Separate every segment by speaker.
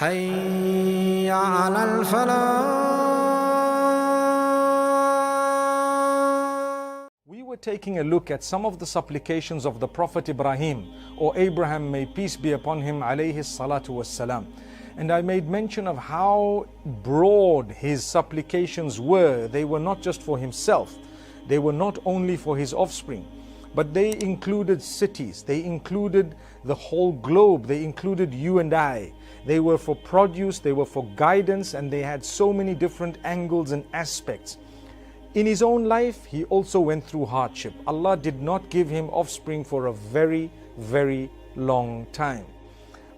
Speaker 1: حي على الفلاح.
Speaker 2: We were taking a look at some of the supplications of the Prophet Ibrahim, or Abraham, may peace be upon him, alayhi salatu wassalam. And I made mention of how broad his supplications were. They were not just for himself. They were not only for his offspring, but they included cities. They included the whole globe. They included you and I. They were for produce, they were for guidance, and they had so many different angles and aspects. In his own life, he also went through hardship. Allah did not give him offspring for a very, very long time.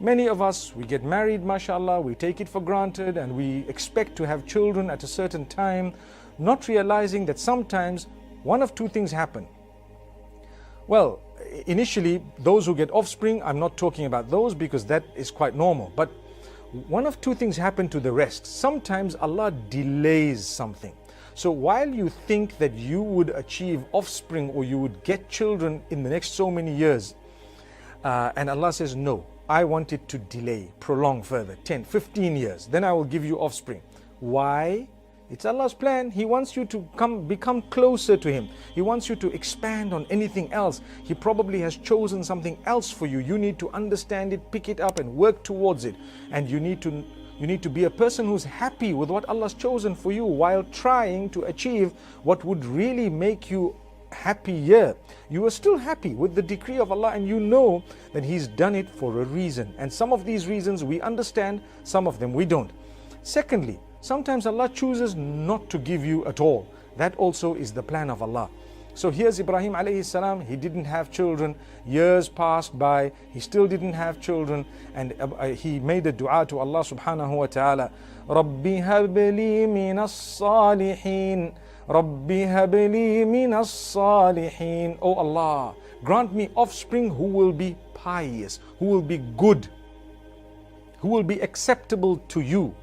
Speaker 2: Many of us, we get married, mashallah, we take it for granted, and we expect to have children at a certain time, not realizing that sometimes one of two things happen. Well, initially, those who get offspring, I'm not talking about those because that is quite normal. But one of two things happen to the rest. Sometimes Allah delays something. So while you think that you would achieve offspring or you would get children in the next so many years, and Allah says, no, I want it to delay, prolong further, 10, 15 years, then I will give you offspring. Why? It's Allah's plan. He wants you to become closer to Him. He wants you to expand on anything else. He probably has chosen something else for you. You need to understand it, pick it up and work towards it. And you need to be a person who's happy with what Allah's chosen for you while trying to achieve what would really make you happier. You are still happy with the decree of Allah, and you know that He's done it for a reason. And some of these reasons we understand, some of them we don't. Secondly, sometimes Allah chooses not to give you at all. That also is the plan of Allah. So here's Ibrahim alayhi salam. He didn't have children. Years passed by. He still didn't have children. And he made a dua to Allah subhanahu wa ta'ala. Rabbi habli minas salihin. Rabbi habli minas salihin. Oh Allah, grant me offspring who will be pious, who will be good, who will be acceptable to you.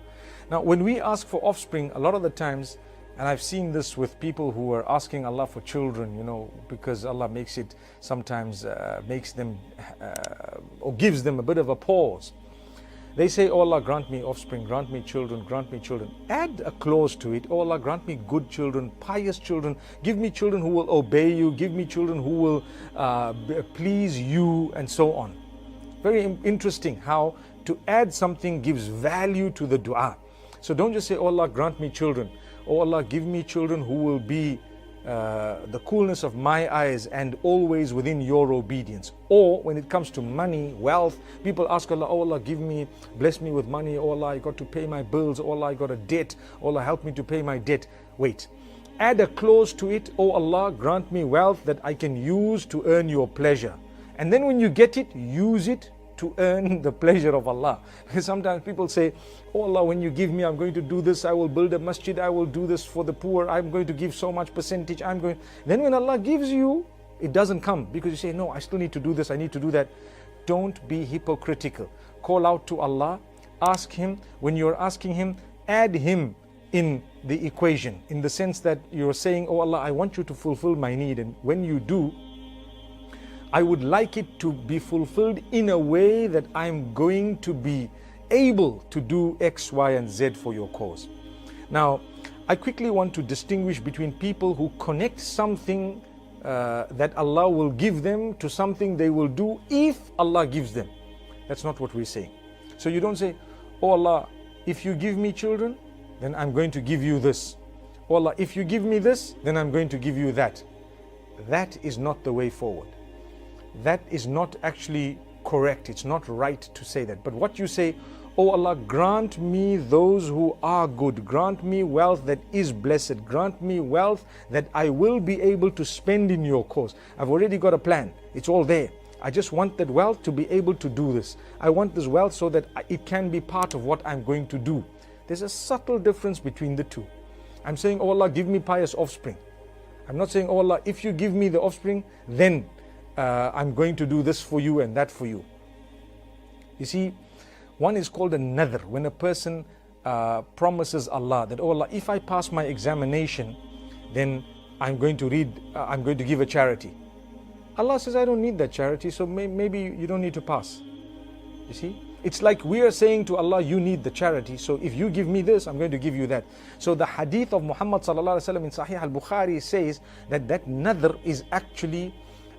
Speaker 2: Now, when we ask for offspring, a lot of the times, and I've seen this with people who are asking Allah for children, because Allah makes it sometimes, makes them, or gives them a bit of a pause. They say, oh Allah, grant me offspring, grant me children, grant me children. Add a clause to it, oh Allah, grant me good children, pious children, give me children who will obey you, give me children who will please you, and so on. Very interesting how to add something gives value to the dua. So don't just say, oh Allah, grant me children. Oh Allah, give me children who will be the coolness of my eyes and always within your obedience. Or when it comes to money, wealth, people ask Allah, oh Allah, bless me with money. Oh Allah, I got to pay my bills. Oh Allah, I got a debt. Oh Allah, help me to pay my debt. Wait, add a clause to it. Oh Allah, grant me wealth that I can use to earn your pleasure. And then when you get it, use it to earn the pleasure of Allah. Because sometimes people say, oh Allah, when you give me, I'm going to do this, I will build a masjid, I will do this for the poor, I'm going to give so much percentage, Then when Allah gives you, it doesn't come because you say, no, I still need to do this, I need to do that. Don't be hypocritical. Call out to Allah, ask Him. When you're asking Him, add Him in the equation, in the sense that you're saying, oh Allah, I want you to fulfill my need, and when you do, I would like it to be fulfilled in a way that I'm going to be able to do X, Y, and Z for your cause. Now, I quickly want to distinguish between people who connect something that Allah will give them to something they will do if Allah gives them. That's not what we're saying. So you don't say, oh Allah, if you give me children, then I'm going to give you this. Oh Allah, if you give me this, then I'm going to give you that. That is not the way forward. That is not actually correct. It's not right to say that. But what you say, oh Allah, grant me those who are good. Grant me wealth that is blessed. Grant me wealth that I will be able to spend in your cause. I've already got a plan. It's all there. I just want that wealth to be able to do this. I want this wealth so that it can be part of what I'm going to do. There's a subtle difference between the two. I'm saying, oh Allah, give me pious offspring. I'm not saying, oh Allah, if you give me the offspring, then I'm going to do this for you and that for you. You see, one is called a nadhr, when a person promises Allah that, oh Allah, if I pass my examination, then I'm going to give a charity. Allah says, I don't need that charity, so maybe you don't need to pass. You see? It's like we are saying to Allah, you need the charity, so if you give me this, I'm going to give you that. So the hadith of Muhammad sallallahu alaihi wasallam in Sahih al-Bukhari says that nadhr is actually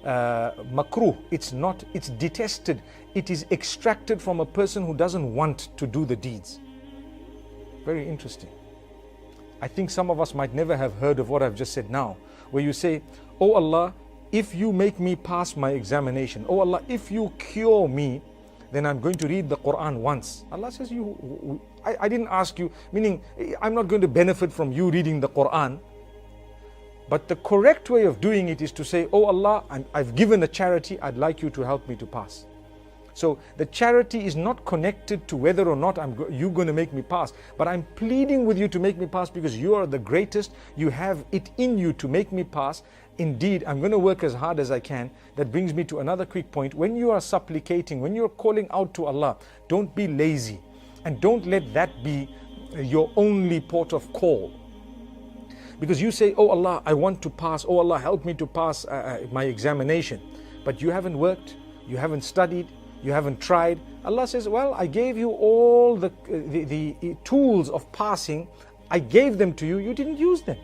Speaker 2: makruh. It's detested. It is extracted from a person who doesn't want to do the deeds. Very interesting. I think some of us might never have heard of what I've just said now, where you say, oh Allah, if you make me pass my examination, oh Allah, if you cure me, then I'm going to read the Quran once. Allah says, I didn't ask you, meaning I'm not going to benefit from you reading the Quran. But the correct way of doing it is to say, oh Allah, I've given a charity, I'd like you to help me to pass. So the charity is not connected to whether or not you're going to make me pass, but I'm pleading with you to make me pass because you are the greatest. You have it in you to make me pass. Indeed, I'm going to work as hard as I can. That brings me to another quick point. When you are supplicating, when you're calling out to Allah, don't be lazy and don't let that be your only port of call. Because you say, oh Allah, I want to pass. Oh Allah, help me to pass my examination. But you haven't worked, you haven't studied, you haven't tried. Allah says, well, I gave you all the tools of passing. I gave them to you, you didn't use them.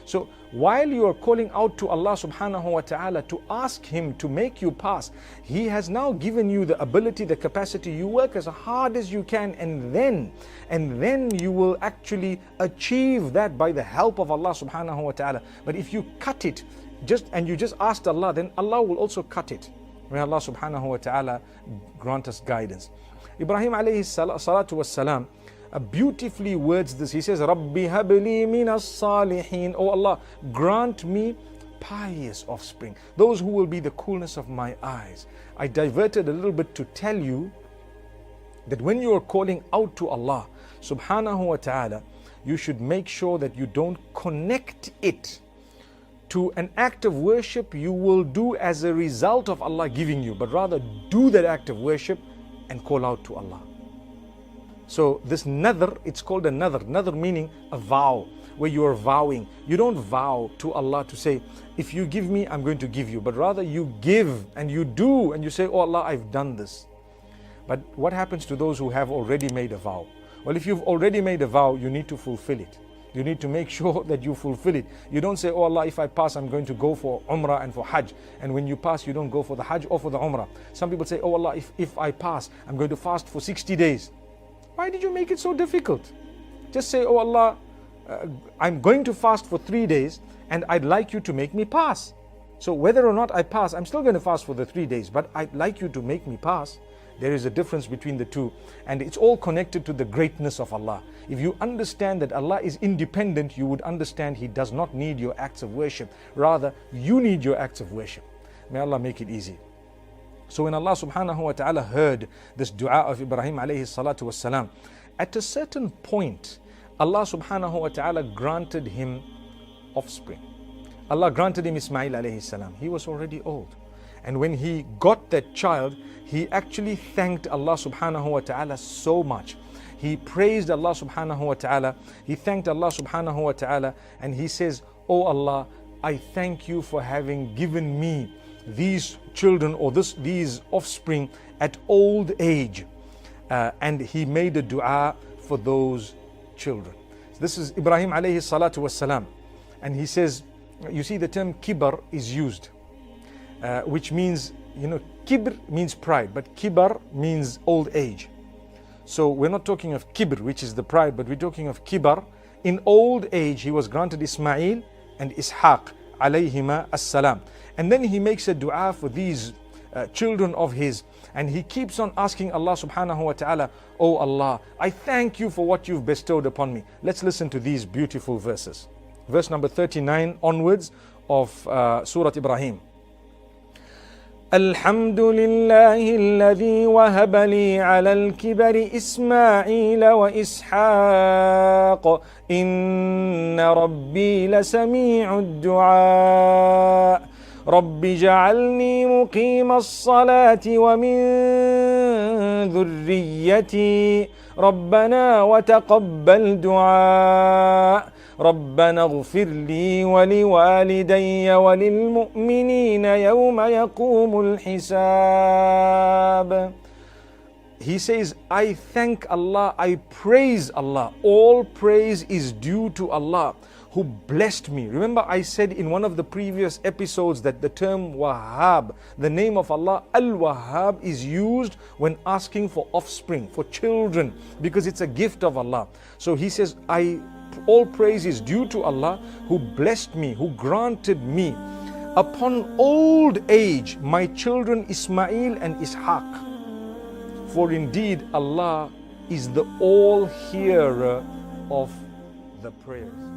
Speaker 2: So while you are calling out to Allah subhanahu wa ta'ala to ask Him to make you pass, He has now given you the ability, the capacity. You work as hard as you can, and then you will actually achieve that by the help of Allah subhanahu wa ta'ala. But if you cut it and you just asked Allah, then Allah will also cut it. May Allah subhanahu wa ta'ala grant us guidance. Ibrahim alayhi salatu was salam beautifully words this. He says, Rabbi habli minas salihin. Oh Allah, grant me pious offspring, those who will be the coolness of my eyes. I diverted a little bit to tell you that when you are calling out to Allah subhanahu wa ta'ala, you should make sure that you don't connect it to an act of worship you will do as a result of Allah giving you, but rather do that act of worship and call out to Allah. So this nadhr, it's called a nadhr. Nadhr meaning a vow, where you are vowing. You don't vow to Allah to say, if you give me, I'm going to give you. But rather you give and you do and you say, oh Allah, I've done this. But what happens to those who have already made a vow? Well, if you've already made a vow, you need to fulfill it. You need to make sure that you fulfill it. You don't say, oh Allah, if I pass, I'm going to go for Umrah and for Hajj. And when you pass, you don't go for the Hajj or for the Umrah. Some people say, oh Allah, if I pass, I'm going to fast for 60 days. Why did you make it so difficult? Just say, oh Allah, I'm going to fast for 3 days and I'd like you to make me pass. So whether or not I pass, I'm still going to fast for the 3 days, but I'd like you to make me pass. There is a difference between the two, and it's all connected to the greatness of Allah. If you understand that Allah is independent, you would understand He does not need your acts of worship. Rather, you need your acts of worship. May Allah make it easy. So when Allah subhanahu wa ta'ala heard this dua of Ibrahim alayhi salatu was salam, at a certain point, Allah subhanahu wa ta'ala granted him offspring. Allah granted him Ismail alayhi salam. He was already old. And when he got that child, he actually thanked Allah subhanahu wa ta'ala so much. He praised Allah subhanahu wa ta'ala. He thanked Allah subhanahu wa ta'ala. And he says, oh Allah, I thank you for having given me these children or these offspring at old age. And he made a dua for those children. So this is Ibrahim alayhi salatu was salam. And he says, you see the term kibar is used, which means, kibr means pride, but kibar means old age. So we're not talking of kibr, which is the pride, but we're talking of kibar. In old age, he was granted Ismail and Ishaq alayhima as-salam. And then he makes a dua for these children of his, and he keeps on asking Allah subhanahu wa ta'ala, oh Allah, I thank you for what you've bestowed upon me. Let's listen to these beautiful verses. Verse number 39 onwards of Surah Ibrahim. الحمد لله الذي وهب لي على الكبر إسماعيل وإسحاق إن ربي لسميع الدعاء رب اجعلني مقيم الصلاة ومن ذريتي ربنا وتقبل دعاء ربنا اغفر لي ولوالدي وللمؤمنين يوم يقوم الحساب. he says, I thank Allah, I praise Allah. All praise is due to Allah who blessed me. Remember, I said in one of the previous episodes that the term Wahhab, the name of Allah, Al-Wahhab, is used when asking for offspring, for children, because it's a gift of Allah. So he says, all praise is due to Allah who blessed me, who granted me upon old age my children Ismail and Ishaq. For indeed Allah is the all-hearer of the prayers.